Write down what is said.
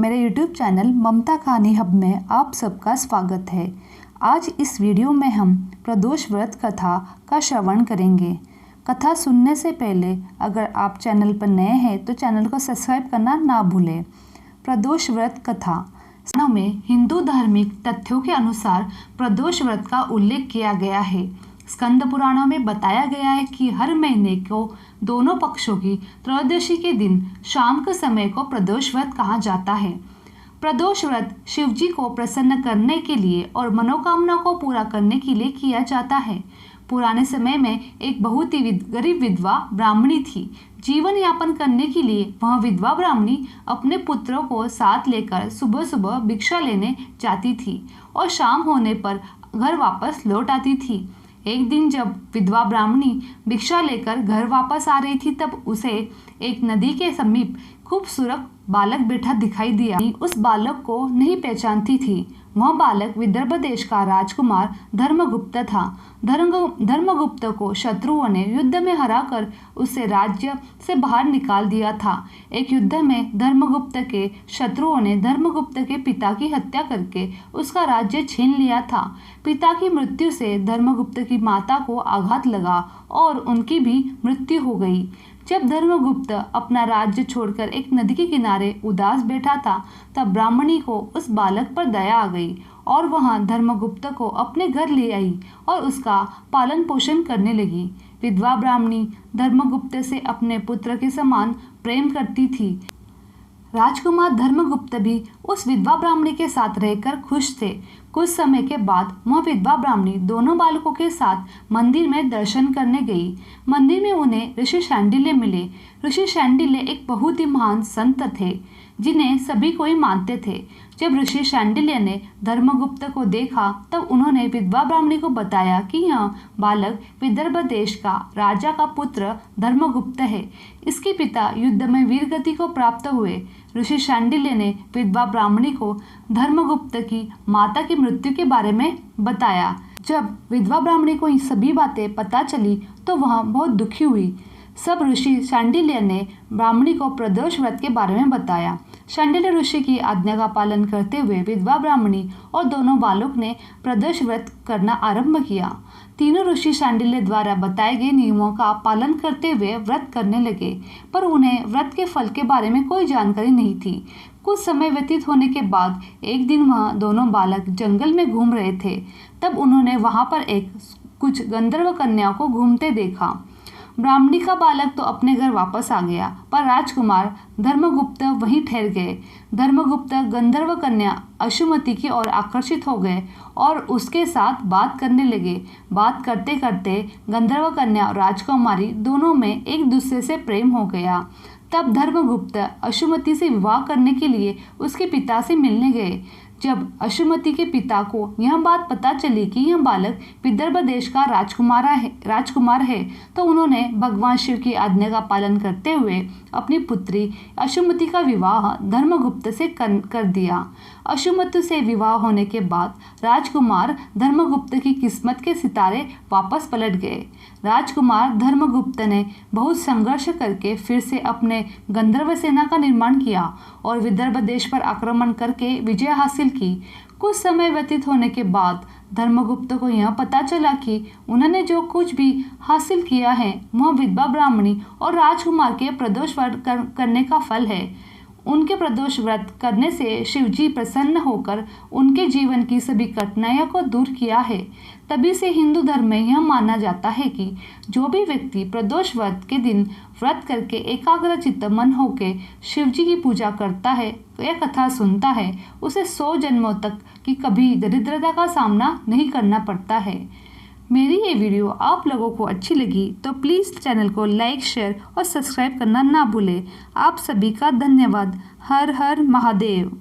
मेरे YouTube channel ममता कहानी hub में आप सबका स्वागत है। आज इस वीडियो में हम प्रदोष व्रत कथा का श्रवण करेंगे। कथा सुनने से पहले अगर आप चैनल पर नए हैं तो चैनल को सब्सक्राइब करना ना भूलें। प्रदोष व्रत कथा में हिंदू धार्मिक तथ्यों के अनुसार प्रदोष व्रत का उल्लेख किया गया है। स्कंद पुराणों में बताया गया है कि हर महीने को दोनों पक्षों की त्रयोदशी के दिन शाम के समय को प्रदोष व्रत कहा जाता है। प्रदोष व्रत शिव जी को प्रसन्न करने के लिए और मनोकामना को पूरा करने के लिए किया जाता है। पुराने समय में एक बहुत ही गरीब विधवा ब्राह्मणी थी। जीवन यापन करने के लिए वह विधवा ब्राह्मणी अपने पुत्रों को साथ लेकर सुबह सुबह भिक्षा लेने जाती थी और शाम होने पर घर वापस लौट आती थी। एक दिन जब विधवा ब्राह्मणी भिक्षा लेकर घर वापस आ रही थी तब उसे एक नदी के समीप खूबसूरत बालक बैठा दिखाई दिया। उस बालक को नहीं पहचानती थी। वह बालक विदर्भ देश का राजकुमार धर्मगुप्त था। धर्मगुप्त को शत्रुओं ने युद्ध में हराकर उसे राज्य से बाहर निकाल दिया था। एक युद्ध में धर्मगुप्त के शत्रुओं ने धर्मगुप्त के पिता की हत्या करके उसका राज्य छीन लिया था। पिता की मृत्यु से धर्मगुप्त की माता को आघात लगा और उनकी भी मृत्यु हो गई। जब धर्मगुप्त अपना राज्य छोड़कर एक नदी के किनारे उदास बैठा था तब ब्राह्मणी को उस बालक पर दया आ गई और वह धर्मगुप्त को अपने घर ले आई और उसका पालन पोषण करने लगी। विधवा ब्राह्मणी धर्मगुप्त से अपने पुत्र के समान प्रेम करती थी। राजकुमार धर्मगुप्त भी उस विधवा ब्राह्मणी के साथ रहकर खुश थे। कुछ समय के बाद वह विधवा ब्राह्मणी दोनों बालकों के साथ मंदिर में दर्शन करने गई। मंदिर में उन्हें ऋषि शांडिल्य मिले। ऋषि शांडिल्य एक बहुत ही महान संत थे जिन्हें सभी कोई मानते थे। जब ऋषि शांडिल्य ने धर्मगुप्त को देखा तब उन्होंने विधवा ब्राह्मणी को बताया कि यह बालक विदर्भ देश का राजा का पुत्र धर्मगुप्त है। इसके पिता युद्ध में वीरगति को प्राप्त हुए। ऋषि शांडिल्य ने विधवा ब्राह्मणी को धर्मगुप्त की माता की मृत्यु के बारे में बताया। जब विधवा ब्राह्मणी को ये सभी बातें पता चली तो वह बहुत दुखी हुई। सब ऋषि शांडिल्य ने ब्राह्मणी को प्रदोष व्रत के बारे में बताया। शांडिल्य ऋषि की आज्ञा का पालन करते हुए विधवा ब्राह्मणी और दोनों बालक ने प्रदोष व्रत करना आरंभ किया। तीनों ऋषि शांडिल्य द्वारा बताए गए नियमों का पालन करते हुए व्रत करने लगे, पर उन्हें व्रत के फल के बारे में कोई जानकारी नहीं थी। कुछ समय व्यतीत होने के बाद एक दिन वह दोनों बालक जंगल में घूम रहे थे। तब उन्होंने वहां पर कुछ गंधर्व कन्याओं को घूमते देखा। ब्राह्मणी का बालक तो अपने घर वापस आ गया, पर राजकुमार धर्मगुप्त वहीं ठहर गए। धर्मगुप्त गंधर्व कन्या अशुमति की ओर आकर्षित हो गए और उसके साथ बात करने लगे। बात करते करते गंधर्व कन्या और राजकुमारी दोनों में एक दूसरे से प्रेम हो गया। तब धर्मगुप्त अशुमति से विवाह करने के लिए उसके पिता से मिलने गए। जब अशुमति के पिता को यह बात पता चली कि यह बालक विदर्भ देश का राजकुमार है तो उन्होंने भगवान शिव की आज्ञा का पालन करते हुए अपनी पुत्री अशुमति का विवाह धर्मगुप्त से कर दिया। अशुमति से विवाह होने के बाद राजकुमार धर्मगुप्त की किस्मत के सितारे वापस पलट गए। राजकुमार धर्मगुप्त ने बहुत संघर्ष करके फिर से अपने गंधर्व सेना का निर्माण किया और विदर्भ देश पर आक्रमण करके विजय हासिल की। कुछ समय व्यतीत होने के बाद धर्मगुप्त को यह पता चला कि उन्होंने जो कुछ भी हासिल किया है वह विधवा ब्राह्मणी और राजकुमार के प्रदोष व्रत करने का फल है। उनके प्रदोष व्रत करने से शिवजी प्रसन्न होकर उनके जीवन की सभी कठिनाइयों को दूर किया है। तभी से हिंदू धर्म में यह माना जाता है कि जो भी व्यक्ति प्रदोष व्रत के दिन व्रत करके एकाग्रचित्त मन होकर शिवजी की पूजा करता है या कथा सुनता है उसे 100 जन्मों तक की कभी दरिद्रता का सामना नहीं करना पड़ता है। मेरी ये वीडियो आप लोगों को अच्छी लगी तो प्लीज़ चैनल को लाइक, शेयर और सब्सक्राइब करना ना भूलें। आप सभी का धन्यवाद। हर हर महादेव।